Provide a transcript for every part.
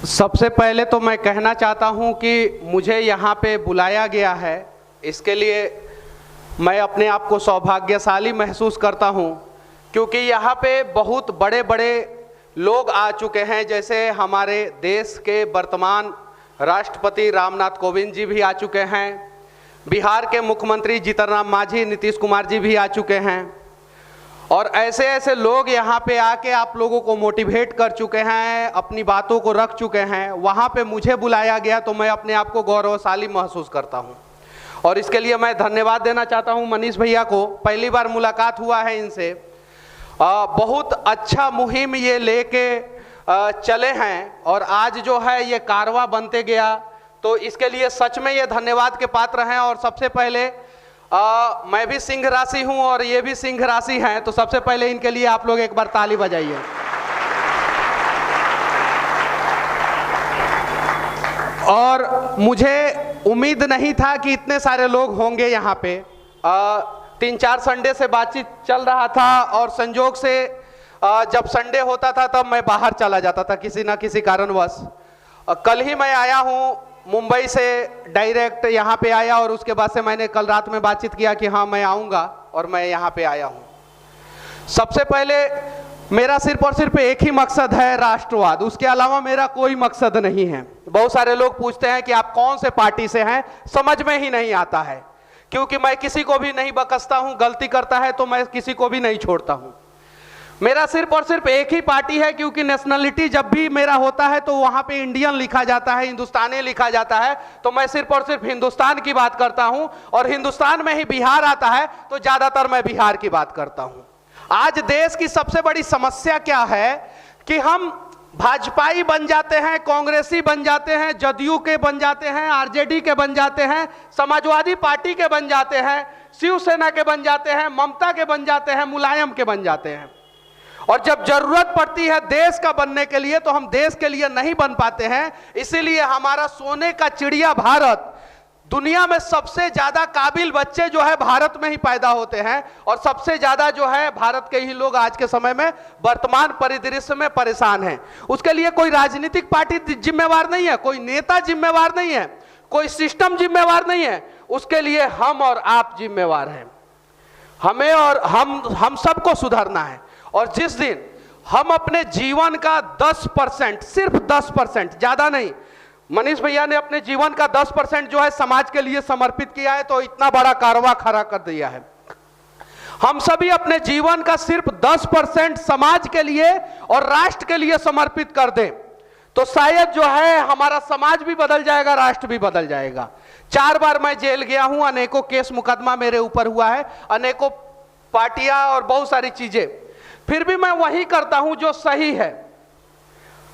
सबसे पहले तो मैं कहना चाहता हूं कि मुझे यहाँ पे बुलाया गया है, इसके लिए मैं अपने आप को सौभाग्यशाली महसूस करता हूं, क्योंकि यहाँ पे बहुत बड़े बड़े लोग आ चुके हैं। जैसे हमारे देश के वर्तमान राष्ट्रपति रामनाथ कोविंद जी भी आ चुके हैं, बिहार के मुख्यमंत्री जीतन राम मांझी, नीतीश कुमार जी भी आ चुके हैं, और ऐसे ऐसे लोग यहाँ पे आके आप लोगों को मोटिवेट कर चुके हैं, अपनी बातों को रख चुके हैं। वहाँ पे मुझे बुलाया गया तो मैं अपने आप को गौरवशाली महसूस करता हूँ, और इसके लिए मैं धन्यवाद देना चाहता हूँ मनीष भैया को। पहली बार मुलाकात हुआ है इनसे, बहुत अच्छा मुहिम ये लेके चले हैं, और आज जो है ये कारवा बनते गया, तो इसके लिए सच में ये धन्यवाद के पात्र हैं। और सबसे पहले मैं भी सिंह राशि हूं और ये भी सिंह राशि हैं, तो सबसे पहले इनके लिए आप लोग एक बार ताली बजाइए। और मुझे उम्मीद नहीं था कि इतने सारे लोग होंगे यहाँ पे। 3-4 संडे से बातचीत चल रहा था, और संजोग से जब संडे होता था तब मैं बाहर चला जाता था किसी ना किसी कारणवश। कल ही मैं आया हूँ मुंबई से, डायरेक्ट यहाँ पे आया, और उसके बाद से मैंने कल रात में बातचीत किया कि हाँ मैं आऊँगा, और मैं यहाँ पे आया हूँ। सबसे पहले मेरा सिर्फ और सिर्फ एक ही मकसद है, राष्ट्रवाद। उसके अलावा मेरा कोई मकसद नहीं है। बहुत सारे लोग पूछते हैं कि आप कौन से पार्टी से हैं, समझ में ही नहीं आता है, क्योंकि मैं किसी को भी नहीं बकसता हूँ। गलती करता है तो मैं किसी को भी नहीं छोड़ता हूँ। मेरा सिर्फ और सिर्फ एक ही पार्टी है, क्योंकि नेशनलिटी जब भी मेरा होता है तो वहां पे इंडियन लिखा जाता है, हिंदुस्तानी लिखा जाता है, तो मैं सिर्फ और सिर्फ हिंदुस्तान की बात करता हूं। और हिंदुस्तान में ही बिहार आता है तो ज्यादातर मैं बिहार की बात करता हूं। आज देश की सबसे बड़ी समस्या क्या है कि हम भाजपाई बन जाते हैं, कांग्रेसी बन जाते हैं, जदयू के बन जाते हैं, आरजेडी के बन जाते हैं, समाजवादी पार्टी के बन जाते हैं, शिवसेना के बन जाते हैं, ममता के बन जाते हैं, मुलायम के बन जाते हैं। और जब जरूरत पड़ती है देश का बनने के लिए तो हम देश के लिए नहीं बन पाते हैं। इसीलिए हमारा सोने का चिड़िया भारत, दुनिया में सबसे ज्यादा काबिल बच्चे जो है भारत में ही पैदा होते हैं, और सबसे ज्यादा जो है भारत के ही लोग आज के समय में वर्तमान परिदृश्य में परेशान हैं। उसके लिए कोई राजनीतिक पार्टी जिम्मेवार नहीं है, कोई नेता जिम्मेवार नहीं है, कोई सिस्टम जिम्मेवार नहीं है। उसके लिए हम और आप जिम्मेवार हैं। हमें और हम सबको सुधरना है। और जिस दिन हम अपने जीवन का 10%, सिर्फ 10%, ज्यादा नहीं, मनीष भैया ने अपने जीवन का 10% जो है समाज के लिए समर्पित किया है, तो इतना बड़ा कारवा खड़ा कर दिया है। हम सभी अपने जीवन का सिर्फ 10% समाज के लिए और राष्ट्र के लिए समर्पित कर दें, तो शायद जो है हमारा समाज भी बदल जाएगा, राष्ट्र भी बदल जाएगा। 4 बार मैं जेल गया हूं, अनेकों केस मुकदमा मेरे ऊपर हुआ है, अनेकों पार्टियां और बहुत सारी चीजें, फिर भी मैं वही करता हूं जो सही है।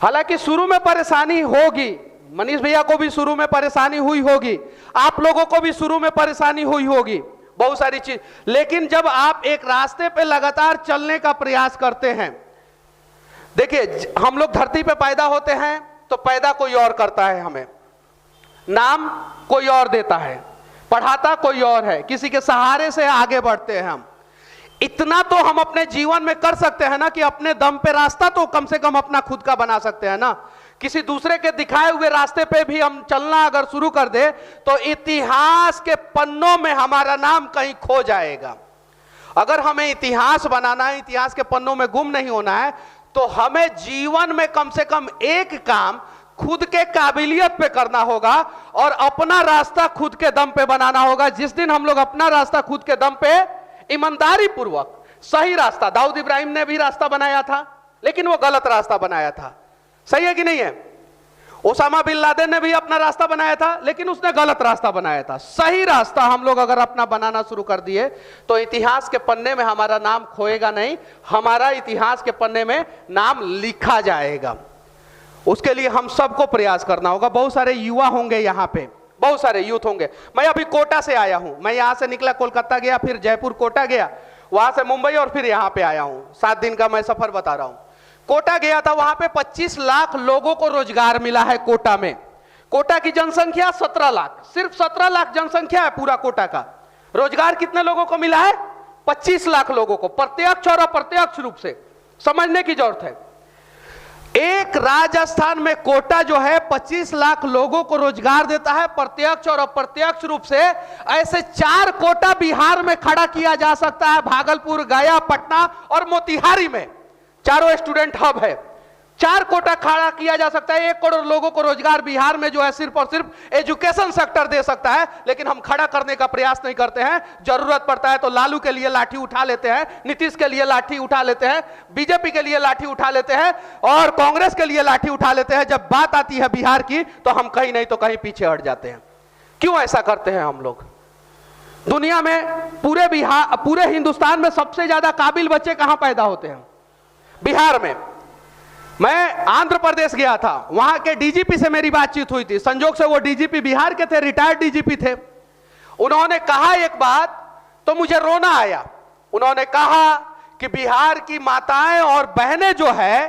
हालांकि शुरू में परेशानी होगी, मनीष भैया को भी शुरू में परेशानी हुई होगी, आप लोगों को भी शुरू में परेशानी हुई होगी, बहुत सारी चीज। लेकिन जब आप एक रास्ते पे लगातार चलने का प्रयास करते हैं, देखिए हम लोग धरती पे पैदा होते हैं तो पैदा कोई और करता है, हमें नाम कोई और देता है, पढ़ाता कोई और है, किसी के सहारे से आगे बढ़ते हैं हम। इतना तो हम अपने जीवन में कर सकते हैं ना कि अपने दम पे रास्ता तो कम से कम अपना खुद का बना सकते हैं ना। किसी दूसरे के दिखाए हुए रास्ते पे भी हम चलना अगर शुरू कर दे तो इतिहास के पन्नों में हमारा नाम कहीं खो जाएगा। अगर हमें इतिहास बनाना है, इतिहास के पन्नों में गुम नहीं होना है, तो हमें जीवन में कम से कम एक काम खुद के काबिलियत पे करना होगा और अपना रास्ता खुद के दम पे बनाना होगा। जिस दिन हम लोग अपना रास्ता खुद के दम पे ईमानदारी पूर्वक, सही रास्ता, दाऊद इब्राहिम ने भी रास्ता बनाया था लेकिन वो गलत रास्ता बनाया था, सही है कि नहीं है? ओसामा बिन लादेन ने भी अपना रास्ता बनाया था लेकिन उसने गलत रास्ता बनाया था। सही रास्ता हम लोग अगर अपना बनाना शुरू कर दिए तो इतिहास के पन्ने में हमारा नाम खोएगा नहीं, हमारा इतिहास के पन्ने में नाम लिखा जाएगा। उसके लिए हम सबको प्रयास करना होगा। बहुत सारे युवा होंगे यहाँ पे, बहुत सारे यूथ होंगे। मैं अभी कोटा से आया हूं, मैं यहां से निकला, कोलकाता गया, फिर जयपुर, कोटा गया, वहां से मुंबई और फिर यहां पे आया हूं। 7 दिन का मैं सफर बता रहा हूं। कोटा गया था, वहां पे 25 लाख लोगों को रोजगार मिला है कोटा में। कोटा की जनसंख्या 17 लाख, सिर्फ 17 लाख जनसंख्या है पूरा कोटा का। रोजगार कितने लोगों को मिला है? 25 लाख लोगों को, प्रत्यक्ष और अप्रत्यक्ष रूप से। समझने की जरूरत है। एक राजस्थान में कोटा जो है 25 लाख लोगों को रोजगार देता है प्रत्यक्ष और अप्रत्यक्ष रूप से। ऐसे 4 कोटा बिहार में खड़ा किया जा सकता है, भागलपुर, गया, पटना और मोतिहारी में चारों स्टूडेंट हब है। 4 कोटा खड़ा किया जा सकता है। 1 करोड़ लोगों को रोजगार बिहार में जो है सिर्फ और सिर्फ एजुकेशन सेक्टर दे सकता है, लेकिन हम खड़ा करने का प्रयास नहीं करते हैं। जरूरत पड़ता है तो लालू के लिए लाठी उठा लेते हैं, नीतीश के लिए लाठी उठा लेते हैं, बीजेपी के लिए लाठी उठा लेते हैं और कांग्रेस के लिए लाठी उठा लेते हैं। जब बात आती है बिहार की तो हम कहीं नहीं तो कहीं पीछे हट जाते हैं। क्यों ऐसा करते हैं हम लोग? दुनिया में पूरे हिंदुस्तान में सबसे ज्यादा काबिल बच्चे कहां पैदा होते हैं? बिहार में। मैं आंध्र प्रदेश गया था, वहां के डीजीपी से मेरी बातचीत हुई थी। संजोग से वो डीजीपी बिहार के थे, रिटायर्ड डीजीपी थे। उन्होंने कहा एक बात तो मुझे रोना आया। उन्होंने कहा कि बिहार की माताएं और बहनें जो है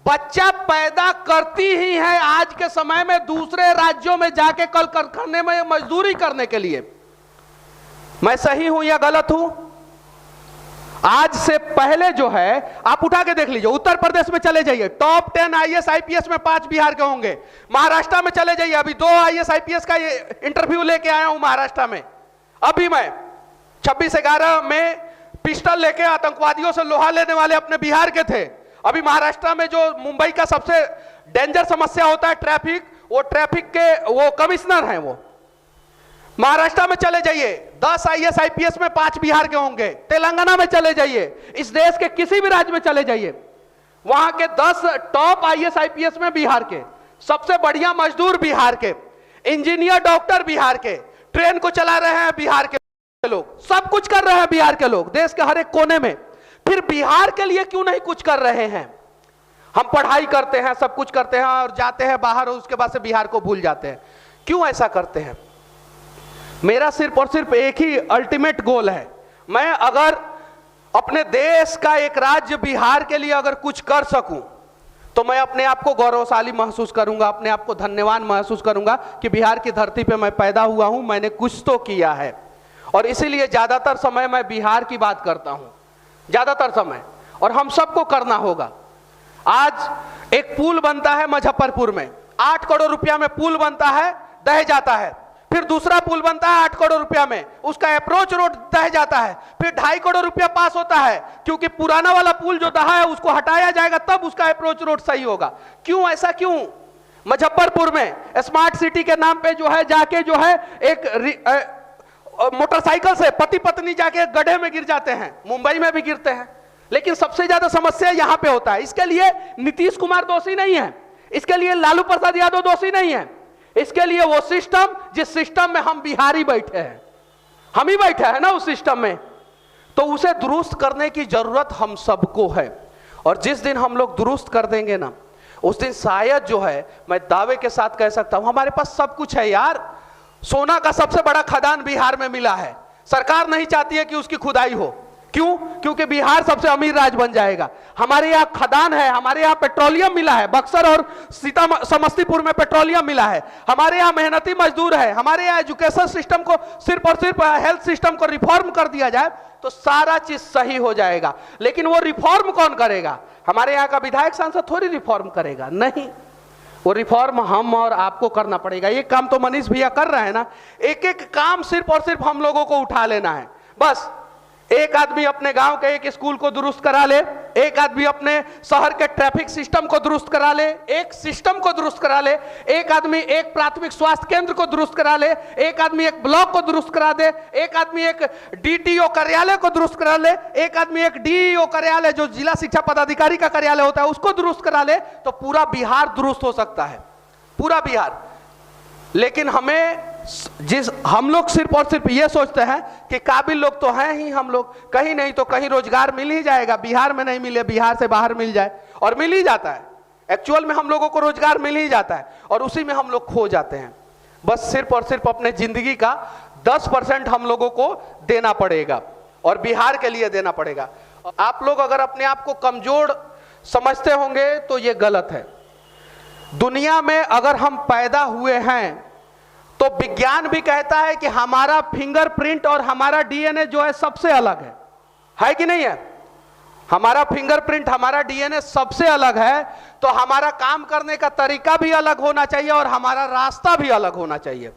बच्चा पैदा करती ही हैं आज के समय में दूसरे राज्यों में जाके कल कारखाने में मजदूरी करने के लिए। मैं सही हूं या गलत हूं? आज से पहले जो है आप उठा के देख लीजिए, उत्तर प्रदेश में चले जाइए, टॉप 10 आईएएस आईपीएस में 5 बिहार के होंगे। महाराष्ट्र में चले जाइए, अभी 2 आईएएस आईपीएस का इंटरव्यू लेके आया हूं महाराष्ट्र में। अभी मैं 26/11 में पिस्टल लेके आतंकवादियों से लोहा लेने वाले अपने बिहार के थे। अभी महाराष्ट्र में जो मुंबई का सबसे डेंजर समस्या होता है ट्रैफिक, वो ट्रैफिक के वो कमिश्नर हैं। वो महाराष्ट्र में चले जाइए, 10 आईएएस आईपीएस में 5 बिहार के होंगे। तेलंगाना में चले जाइए, इस देश के किसी भी राज्य में चले जाइए, वहां के 10 टॉप आईएएस आईपीएस में बिहार के, सबसे बढ़िया मजदूर बिहार के, इंजीनियर डॉक्टर बिहार के, ट्रेन को चला रहे हैं बिहार के लोग, सब कुछ कर रहे हैं बिहार के लोग देश के हर एक कोने में। फिर बिहार के लिए क्यों नहीं कुछ कर रहे हैं? हम पढ़ाई करते हैं, सब कुछ करते हैं और जाते हैं बाहर और उसके बाद से बिहार को भूल जाते हैं। क्यों ऐसा करते हैं? मेरा सिर्फ और सिर्फ एक ही अल्टीमेट गोल है। मैं अगर अपने देश का एक राज्य बिहार के लिए अगर कुछ कर सकूं तो मैं अपने आप को गौरवशाली महसूस करूंगा, अपने आप को धन्यवान महसूस करूंगा कि बिहार की धरती पे मैं पैदा हुआ हूं, मैंने कुछ तो किया है। और इसीलिए ज्यादातर समय मैं बिहार की बात करता हूं, ज्यादातर समय, और हम सबको करना होगा। आज एक पुल बनता है मुजफ्फरपुर में, 8 करोड़ रुपया में पुल बनता है, दह जाता है। फिर दूसरा पुल बनता है 8 करोड़ रुपया में, उसका अप्रोच रोड दह जाता है। फिर 2.5 करोड़ रुपया पास होता है, क्योंकि पुराना वाला पुल जो दहा है उसको हटाया जाएगा, तब उसका अप्रोच रोड सही होगा। क्यों ऐसा क्यों? मुजफ्फरपुर में स्मार्ट सिटी के नाम पे जो है जाके जो है एक मोटरसाइकिल से पति पत्नी जाके गड्ढे में गिर जाते हैं, मुंबई में भी गिरते हैं। लेकिन सबसे ज्यादा समस्या यहां पे होता है। इसके लिए नीतीश कुमार दोषी नहीं है, इसके लिए लालू प्रसाद यादव दोषी नहीं है, इसके लिए वो सिस्टम जिस सिस्टम में हम बिहारी बैठे हैं, हम ही बैठे हैं ना उस सिस्टम में, तो उसे दुरुस्त करने की जरूरत हम सबको है। और जिस दिन हम लोग दुरुस्त कर देंगे ना, उस दिन शायद जो है मैं दावे के साथ कह सकता हूं हमारे पास सब कुछ है यार। सोना का सबसे बड़ा खदान बिहार में मिला है, सरकार नहीं चाहती है कि उसकी खुदाई हो। क्यों? क्योंकि बिहार सबसे अमीर राज्य बन जाएगा। हमारे यहाँ खदान है, हमारे यहाँ पेट्रोलियम मिला है, बक्सर और समस्तीपुर में पेट्रोलियम मिला है, हमारे यहाँ मेहनती मजदूर है, हमारे यहाँ एजुकेशन सिस्टम को सिर्फ और सिर्फ हेल्थ सिस्टम को रिफॉर्म कर दिया जाए तो सारा चीज सही हो जाएगा। लेकिन वो रिफॉर्म कौन करेगा? हमारे यहाँ का विधायक सांसद थोड़ी रिफॉर्म करेगा, नहीं, वो रिफॉर्म हम और आपको करना पड़ेगा। ये काम तो मनीष भैया कर रहे हैं ना। एक एक काम सिर्फ और सिर्फ हम लोगों को उठा लेना है बस। एक आदमी अपने गांव के एक स्कूल को दुरुस्त करा ले, एक आदमी अपने शहर के ट्रैफिक सिस्टम को दुरुस्त करा ले, एक सिस्टम को दुरुस्त करा ले, एक आदमी एक प्राथमिक स्वास्थ्य केंद्र को दुरुस्त करा ले, एक आदमी एक ब्लॉक को दुरुस्त करा दे, एक आदमी एक डीटीओ कार्यालय को दुरुस्त करा ले, एक आदमी एक डीईओ कार्यालय जो जिला शिक्षा पदाधिकारी का कार्यालय होता है उसको दुरुस्त करा ले, तो पूरा बिहार दुरुस्त हो सकता है, पूरा बिहार। लेकिन हम लोग सिर्फ और सिर्फ ये सोचते हैं कि काबिल लोग तो हैं ही हम लोग, कहीं नहीं तो कहीं रोजगार मिल ही जाएगा, बिहार में नहीं मिले बिहार से बाहर मिल जाए, और मिल ही जाता है। एक्चुअल में हम लोगों को रोजगार मिल ही जाता है और उसी में हम लोग खो जाते हैं। बस सिर्फ और सिर्फ अपने जिंदगी का 10% हम लोगों को देना पड़ेगा और बिहार के लिए देना पड़ेगा। आप लोग अगर अपने आप को कमजोर समझते होंगे तो ये गलत है। दुनिया में अगर हम पैदा हुए हैं तो विज्ञान भी कहता है कि हमारा फिंगरप्रिंट और हमारा डीएनए जो है सबसे अलग है कि नहीं है? हमारा फिंगरप्रिंट, हमारा डीएनए सबसे अलग है, तो हमारा काम करने का तरीका भी अलग होना चाहिए और हमारा रास्ता भी अलग होना चाहिए।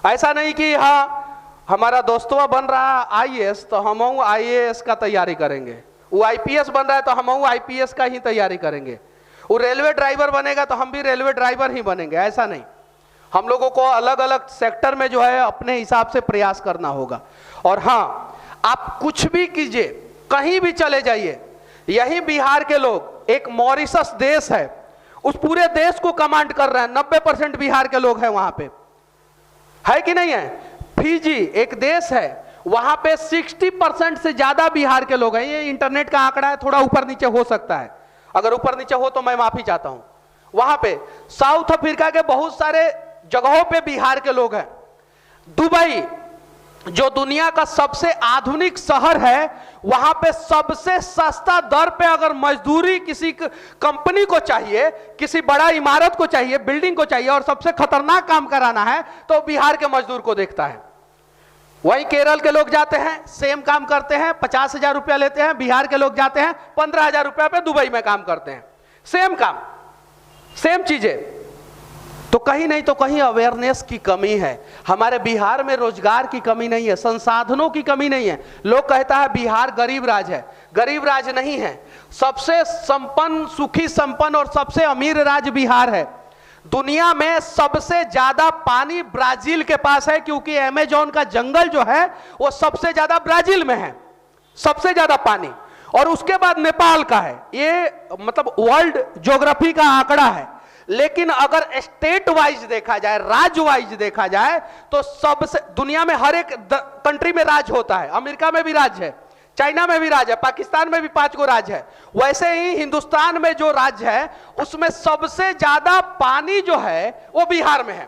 ऐसा नहीं कि हाँ हमारा दोस्तवा बन रहा है आईएएस तो हम आईएएस का तैयारी करेंगे, वो आईपीएस बन रहा है तो हम आईपीएस का ही तैयारी करेंगे, वो रेलवे ड्राइवर बनेगा तो हम भी रेलवे ड्राइवर ही बनेंगे। ऐसा नहीं, हम लोगों को अलग अलग सेक्टर में जो है अपने हिसाब से प्रयास करना होगा। और हाँ, आप कुछ भी कीजिए, कहीं भी चले जाइए, यही बिहार के लोग, एक मॉरिशस देश है, उस पूरे देश को कमांड कर रहे हैं, 90% बिहार के लोग हैं वहां पे, है कि नहीं है? फिजी एक देश है, वहां पे 60% से ज्यादा बिहार के लोग हैं। ये इंटरनेट का आंकड़ा है, थोड़ा ऊपर नीचे हो सकता है, अगर ऊपर नीचे हो तो मैं माफी चाहता हूं। वहां पे साउथ अफ्रीका के बहुत सारे जगहों पे बिहार के लोग हैं। दुबई जो दुनिया का सबसे आधुनिक शहर है, वहां पे सबसे सस्ता दर पे अगर मजदूरी किसी कंपनी को चाहिए, किसी बड़ा इमारत को चाहिए, बिल्डिंग को चाहिए और सबसे खतरनाक काम कराना है तो बिहार के मजदूर को देखता है। वहीं केरल के लोग जाते हैं, सेम काम करते हैं, 50,000 रुपया लेते हैं। बिहार के लोग जाते हैं 15,000 रुपया पे दुबई में काम करते हैं, सेम काम, सेम चीजें। तो कहीं नहीं तो कहीं अवेयरनेस की कमी है। हमारे बिहार में रोजगार की कमी नहीं है, संसाधनों की कमी नहीं है। लोग कहता है बिहार गरीब राज्य है, गरीब राज्य नहीं है, सबसे संपन्न, सुखी, संपन्न और सबसे अमीर राज्य बिहार है। दुनिया में सबसे ज्यादा पानी ब्राजील के पास है, क्योंकि अमेज़न का जंगल जो है वो सबसे ज्यादा ब्राजील में है, सबसे ज्यादा पानी। और उसके बाद नेपाल का है। ये मतलब वर्ल्ड ज्योग्राफी का आंकड़ा है। लेकिन अगर स्टेट वाइज देखा जाए, राज्य वाइज देखा जाए, तो सबसे दुनिया में हर एक कंट्री में राज्य होता है। अमेरिका में भी राज्य है, चाइना में भी राज्य है, पाकिस्तान में भी 5 गो राज्य है। वैसे ही हिंदुस्तान में जो राज्य है उसमें सबसे ज्यादा पानी जो है वो बिहार में है,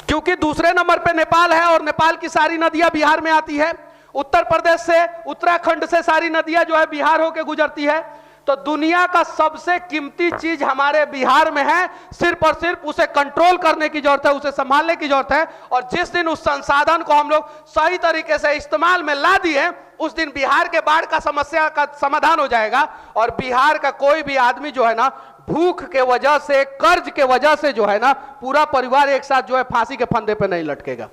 क्योंकि दूसरे नंबर पे नेपाल है और नेपाल की सारी नदियां बिहार में आती है। उत्तर प्रदेश से, उत्तराखंड से सारी नदियां जो है बिहार होके गुजरती है। तो दुनिया का सबसे कीमती चीज हमारे बिहार में है, सिर्फ और सिर्फ उसे कंट्रोल करने की जरूरत है, उसे संभालने की जरूरत है। और जिस दिन उस संसाधन को हम लोग सही तरीके से इस्तेमाल में ला दिए, उस दिन बिहार के बाढ़ का समस्या का समाधान हो जाएगा। और बिहार का कोई भी आदमी जो है ना, भूख के वजह से, कर्ज के वजह से जो है ना, पूरा परिवार एक साथ जो है फांसी के फंदे पे नहीं लटकेगा।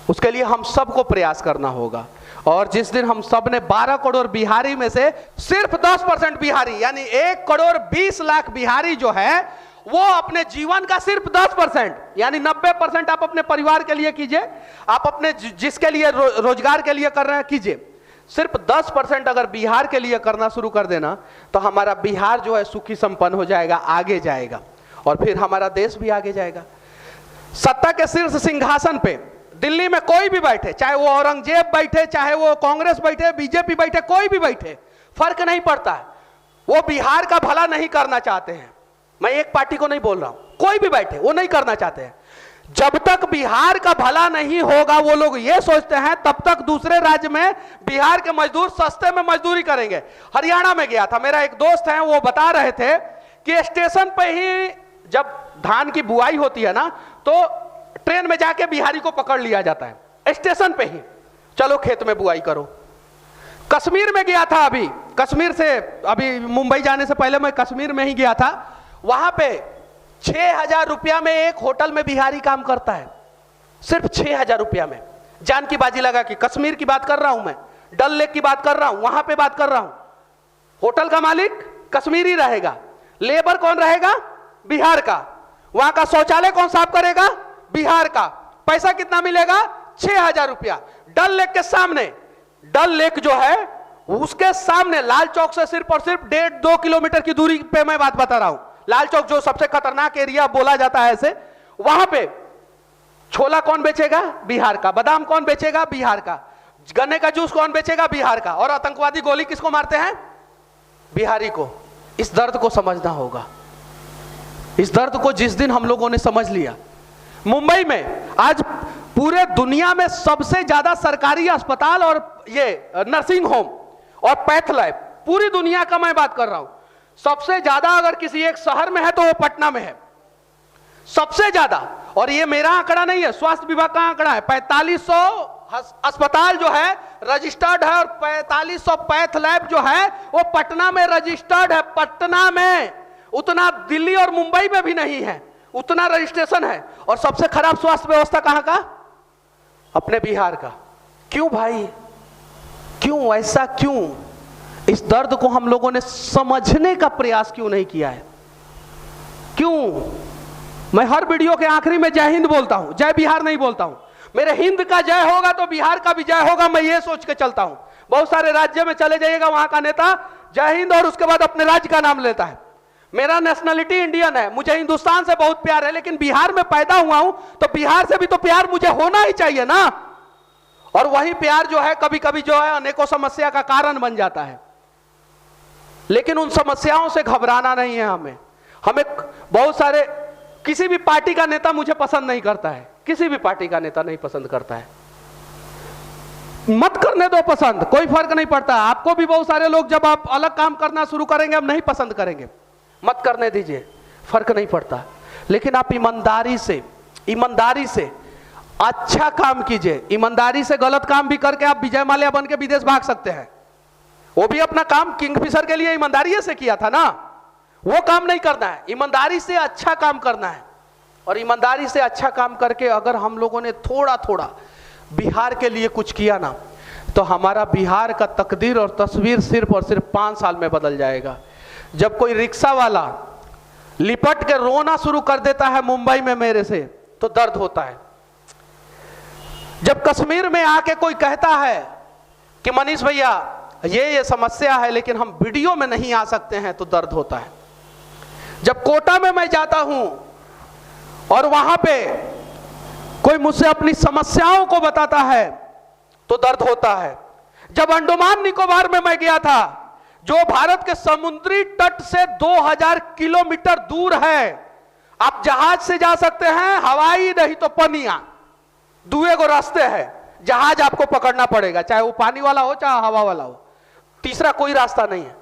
उसके लिए हम सबको प्रयास करना होगा। और जिस दिन हम सब ने 12 करोड़ बिहारी में से सिर्फ 10% बिहारी, यानी 1 करोड़ 20 लाख बिहारी जो है, वो अपने जीवन का सिर्फ 10%, यानी 90% आप अपने परिवार के लिए कीजिए, आप अपने जिसके लिए रोजगार के लिए कर रहे हैं कीजिए। सिर्फ 10% अगर बिहार के लिए करना शुरू कर देना, तो हमारा बिहार जो है सुखी संपन्न हो जाएगा, आगे जाएगा, और फिर हमारा देश भी आगे जाएगा। सत्ता के शीर्ष सिंहासन पे दिल्ली में कोई भी बैठे, चाहे वो औरंगजेब बैठे, चाहे वो कांग्रेस बैठे, बीजेपी बैठे, कोई भी बैठे, फर्क नहीं पड़ता है, वो बिहार का भला नहीं करना चाहते हैं। मैं एक पार्टी को नहीं बोल रहा हूं, कोई भी बैठे वो नहीं करना चाहते हैं। जब तक बिहार का भला नहीं होगा, वो लोग ये सोचते हैं, तब तक दूसरे राज्य में बिहार के मजदूर सस्ते में मजदूरी करेंगे। हरियाणा में गया था, मेरा एक दोस्त है, वो बता रहे थे कि स्टेशन पे ही जब धान की बुआई होती है ना, तो ट्रेन में जाके बिहारी को पकड़ लिया जाता है स्टेशन पे ही, चलो खेत में बुआई करो। कश्मीर में गया था, अभी कश्मीर से, अभी मुंबई जाने से पहले मैं कश्मीर में ही गया था। वहां पे 6,000 रुपया में एक होटल में बिहारी काम करता है, सिर्फ 6,000 रुपया में। जान की बाजी लगा कि कश्मीर की बात कर रहा हूं मैं, डल लेक की बात कर रहा हूं, वहां पे बात कर रहा हूं। होटल का मालिक कश्मीरी रहेगा, लेबर कौन रहेगा? बिहार का। वहां का शौचालय कौन साफ करेगा? बिहार का। पैसा कितना मिलेगा? 6,000 रुपया। डल लेक के सामने, डल लेक जो है उसके सामने लाल चौक से सिर्फ और सिर्फ 1.5-2 किलोमीटर की दूरी पे मैं बात बता रहा हूं। लाल चौक जो सबसे खतरनाक एरिया बोला जाता है ऐसे, वहां पे छोला कौन बेचेगा? बिहार का। बादाम कौन बेचेगा? बिहार का। गन्ने का जूस कौन बेचेगा? बिहार का। और आतंकवादी गोली किसको मारते हैं? बिहारी को। इस दर्द को समझना होगा। इस दर्द को जिस दिन हम लोगों ने समझ लिया, मुंबई में आज पूरे दुनिया में सबसे ज्यादा सरकारी अस्पताल और ये नर्सिंग होम और पैथ लैब, पूरी दुनिया का मैं बात कर रहा हूं, सबसे ज्यादा अगर किसी एक शहर में है तो वो पटना में है, सबसे ज्यादा। और ये मेरा आंकड़ा नहीं है, स्वास्थ्य विभाग का आंकड़ा है। 4500 अस्पताल जो है रजिस्टर्ड है और 4500 पैथ लैब जो है वो पटना में रजिस्टर्ड है। पटना में, उतना दिल्ली और मुंबई में भी नहीं है, उतना रजिस्ट्रेशन है। और सबसे खराब स्वास्थ्य व्यवस्था कहां का? अपने बिहार का। क्यों भाई, क्यों ऐसा? क्यों? इस दर्द को हम लोगों ने समझने का प्रयास क्यों नहीं किया है? क्यों? मैं हर वीडियो के आखिरी में जय हिंद बोलता हूं, जय बिहार नहीं बोलता हूं। मेरे हिंद का जय होगा तो बिहार का भी जय होगा, मैं ये सोच के चलता हूं। बहुत सारे राज्य में चले जाइएगा, वहां का नेता जय हिंद और उसके बाद अपने राज्य का नाम लेता है। मेरा नेशनलिटी इंडियन है, मुझे हिंदुस्तान से बहुत प्यार है, लेकिन बिहार में पैदा हुआ हूं तो बिहार से भी तो प्यार मुझे होना ही चाहिए ना। और वही प्यार जो है कभी कभी जो है अनेकों समस्या का कारण बन जाता है। लेकिन उन समस्याओं से घबराना नहीं है हमें। बहुत सारे, किसी भी पार्टी का नेता मुझे पसंद नहीं करता है, किसी भी पार्टी का नेता नहीं पसंद करता है। मत करने दो पसंद, कोई फर्क नहीं पड़ता। आपको भी बहुत सारे लोग जब आप अलग काम करना शुरू करेंगे हम नहीं पसंद करेंगे, मत करने दीजिए, फर्क नहीं पड़ता। लेकिन आप ईमानदारी से अच्छा काम कीजिए। ईमानदारी से गलत काम भी करके आप विजय माल्या बन के विदेश भाग सकते हैं। वो भी अपना काम किंगफिशर के लिए ईमानदारी से किया था ना, वो काम नहीं करना है, ईमानदारी से अच्छा काम करना है। और ईमानदारी से अच्छा काम करके अगर हम लोगों ने थोड़ा थोड़ा बिहार के लिए कुछ किया ना, तो हमारा बिहार का तकदीर और तस्वीर सिर्फ और सिर्फ 5 साल में बदल जाएगा। जब कोई रिक्शा वाला लिपट के रोना शुरू कर देता है मुंबई में मेरे से, तो दर्द होता है। जब कश्मीर में आके कोई कहता है कि मनीष भैया ये समस्या है लेकिन हम वीडियो में नहीं आ सकते हैं, तो दर्द होता है। जब कोटा में मैं जाता हूं और वहां पे कोई मुझसे अपनी समस्याओं को बताता है, तो दर्द होता है। जब अंडमान निकोबार में मैं गया था, जो भारत के समुद्री तट से 2000 किलोमीटर दूर है, आप जहाज से जा सकते हैं, हवाई नहीं तो पनिया, दुए को रास्ते हैं। जहाज आपको पकड़ना पड़ेगा, चाहे वो पानी वाला हो चाहे हवा वाला हो, तीसरा कोई रास्ता नहीं है।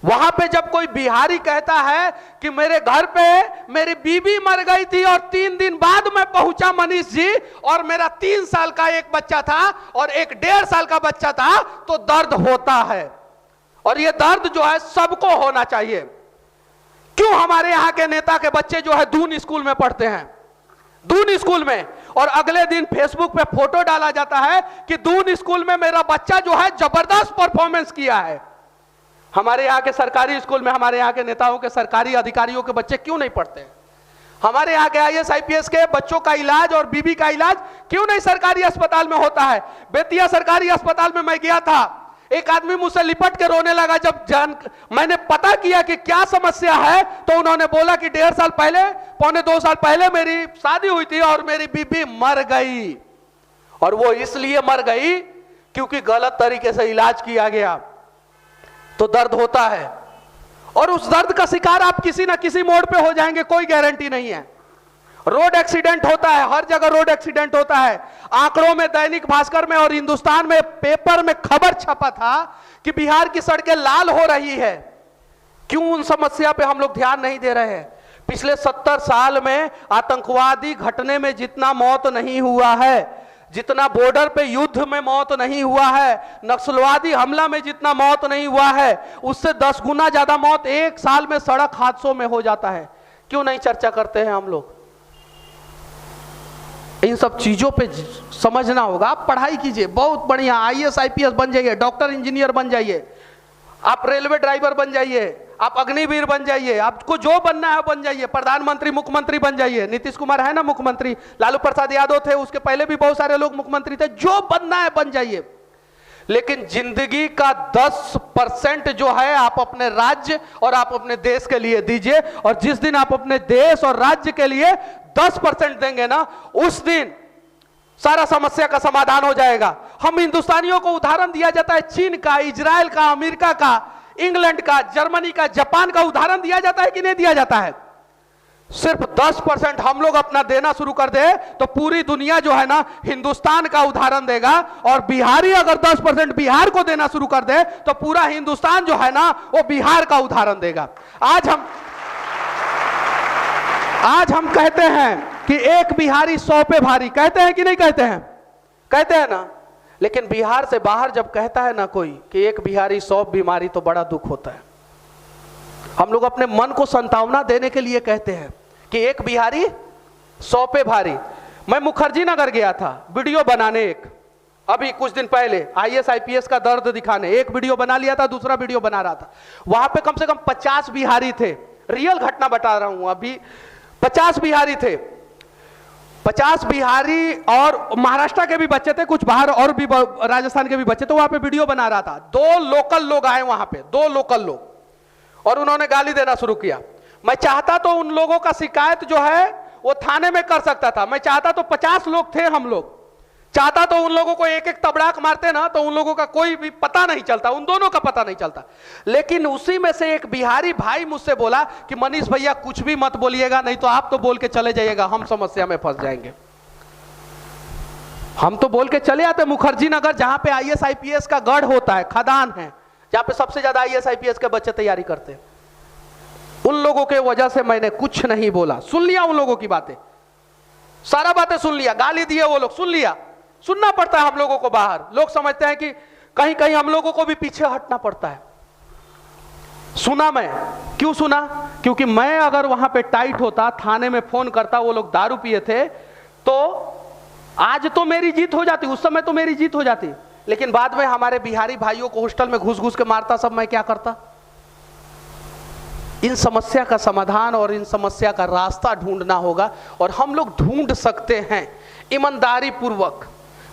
वहां पे जब कोई बिहारी कहता है कि मेरे घर पे मेरी बीवी मर गई थी और 3 दिन बाद मैं पहुंचा मनीष जी, और मेरा 3 साल का एक बच्चा था और एक 1.5 साल का बच्चा था, तो दर्द होता है। और ये दर्द जो है सबको होना चाहिए। क्यों हमारे यहाँ के नेता के बच्चे जो है दून स्कूल में पढ़ते हैं, दून स्कूल में, और अगले दिन फेसबुक पे फोटो डाला जाता है कि दून स्कूल में मेरा बच्चा जो है जबरदस्त परफॉर्मेंस किया है। हमारे यहाँ के सरकारी स्कूल में हमारे यहाँ के नेताओं के, सरकारी अधिकारियों के बच्चे क्यों नहीं पढ़ते? हमारे यहाँ के IAS IPS के बच्चों का इलाज और बीबी का इलाज क्यों नहीं सरकारी अस्पताल में होता है? बेतिया सरकारी अस्पताल में मैं गया था, एक आदमी मुझसे लिपट के रोने लगा। जब मैंने पता किया कि क्या समस्या है, तो उन्होंने बोला कि 1.5 साल पहले, 1.25 साल पहले मेरी शादी हुई थी और मेरी बीबी मर गई। और वो इसलिए मर गई क्योंकि गलत तरीके से इलाज किया गया। तो दर्द होता है, और उस दर्द का शिकार आप किसी ना किसी मोड़ पे हो जाएंगे, कोई गारंटी नहीं है। रोड एक्सीडेंट होता है, हर जगह रोड एक्सीडेंट होता है। आंकड़ों में, दैनिक भास्कर में और हिंदुस्तान में पेपर में खबर छपा था कि बिहार की सड़कें लाल हो रही है। क्यों उन समस्या पे हम लोग ध्यान नहीं दे रहे हैं? पिछले 70 साल में आतंकवादी घटने में जितना मौत नहीं हुआ है, जितना बॉर्डर पे युद्ध में मौत नहीं हुआ है, नक्सलवादी हमला में जितना मौत नहीं हुआ है, उससे 10 गुना ज्यादा मौत एक साल में सड़क हादसों में हो जाता है। क्यों नहीं चर्चा करते हैं हम लोग? इन सब चीजों पे समझना होगा। आप पढ़ाई कीजिए, बहुत बढ़िया, IAS IPS बन जाइए, डॉक्टर इंजीनियर बन जाइए, आप रेलवे ड्राइवर बन जाइए, आप अग्निवीर बन जाइए, आपको जो बनना है बन जाइए, प्रधानमंत्री, मुख्यमंत्री बन जाइए। नीतीश कुमार है ना मुख्यमंत्री, लालू प्रसाद यादव थे, उसके पहले भी बहुत सारे लोग मुख्यमंत्री थे। जो बनना है बन जाइए, लेकिन जिंदगी का 10% जो है आप अपने राज्य और आप अपने देश के लिए दीजिए। और जिस दिन आप अपने देश और राज्य के लिए 10% देंगे ना, उस दिन सारा समस्या का समाधान हो जाएगा। हम हिंदुस्तानियों को उदाहरण दिया जाता है चीन का, इजराइल का, अमेरिका का, इंग्लैंड का, जर्मनी का, जापान का उदाहरण दिया जाता है कि नहीं दिया जाता है? सिर्फ 10% हम लोग अपना देना शुरू कर दे तो पूरी दुनिया जो है ना हिंदुस्तान का उदाहरण देगा। और बिहारी अगर 10% बिहार को देना शुरू कर दे तो पूरा हिंदुस्तान जो है ना वो बिहार का उदाहरण देगा। आज हम कहते हैं कि एक बिहारी 100 पे भारी, कहते हैं कि नहीं कहते हैं? कहते हैं ना। लेकिन बिहार से बाहर जब कहता है ना कोई कि एक बिहारी 100 बीमारी, तो बड़ा दुख होता है। हम लोग अपने मन को सांत्वना देने के लिए कहते हैं कि एक बिहारी 100 पे भारी। मैं मुखर्जी नगर गया था वीडियो बनाने, एक अभी कुछ दिन पहले IAS IPS का दर्द दिखाने, एक वीडियो बना लिया था, दूसरा वीडियो बना रहा था। वहां पे कम से कम 50 बिहारी थे, रियल घटना बता रहा हूं, अभी 50 बिहारी थे, 50 बिहारी और महाराष्ट्र के भी बच्चे थे, कुछ बाहर और भी राजस्थान के भी बच्चे थे। वहां पे वीडियो बना रहा था, 2 लोकल लोग आए वहां पे, 2 लोकल लोग, और उन्होंने गाली देना शुरू किया। मैं चाहता तो उन लोगों का शिकायत जो है वो थाने में कर सकता था, मैं चाहता तो 50 लोग थे हम लोग, चाहता तो उन लोगों को एक एक तबड़ाक मारते ना तो उन लोगों का कोई भी पता नहीं चलता, उन दोनों का पता नहीं चलता। लेकिन उसी में से एक बिहारी भाई मुझसे बोला कि मनीष भैया कुछ भी मत बोलिएगा, नहीं तो आप तो बोल के चले जाइएगा, हम समस्या में फंस जाएंगे। हम तो बोल के चले आते मुखर्जी नगर, जहां पे IAS IPS का गढ़ होता है, खदान है, जहां पे सबसे ज्यादा IAS IPS के बच्चे तैयारी करते हैं। उन लोगों के वजह से मैंने कुछ नहीं बोला, सुन लिया उन लोगों की बातें, सारा बातें सुन लिया, गाली दिए वो लोग, सुन लिया। सुनना पड़ता है हम लोगों को बाहर, लोग समझते हैं कि कहीं कहीं हम लोगों को भी पीछे हटना पड़ता है। सुना मैं, क्यों सुना? क्योंकि मैं अगर वहां पे टाइट होता, थाने में फोन करता, वो लोग दारू पिए थे, तो आज तो मेरी जीत हो जाती, उस समय तो मेरी जीत हो जाती। लेकिन बाद में हमारे बिहारी भाइयों को हॉस्टल में घुस घुस के मारता, सब मैं क्या करता? इन समस्या का समाधान और इन समस्या का रास्ता ढूंढना होगा, और हम लोग ढूंढ सकते हैं ईमानदारी पूर्वक।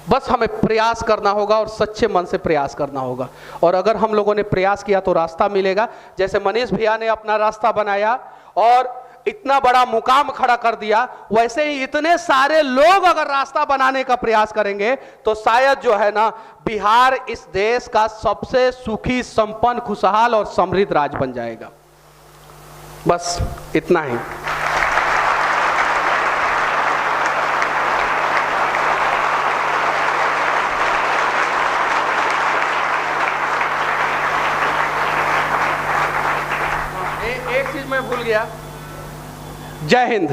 बस हमें प्रयास करना होगा और सच्चे मन से प्रयास करना होगा, और अगर हम लोगों ने प्रयास किया तो रास्ता मिलेगा। जैसे मनीष भैया ने अपना रास्ता बनाया और इतना बड़ा मुकाम खड़ा कर दिया, वैसे ही इतने सारे लोग अगर रास्ता बनाने का प्रयास करेंगे तो शायद जो है ना, बिहार इस देश का सबसे सुखी, संपन्न, खुशहाल और समृद्ध राज्य बन जाएगा। बस इतना ही। एक चीज मैं भूल गया। जय हिंद।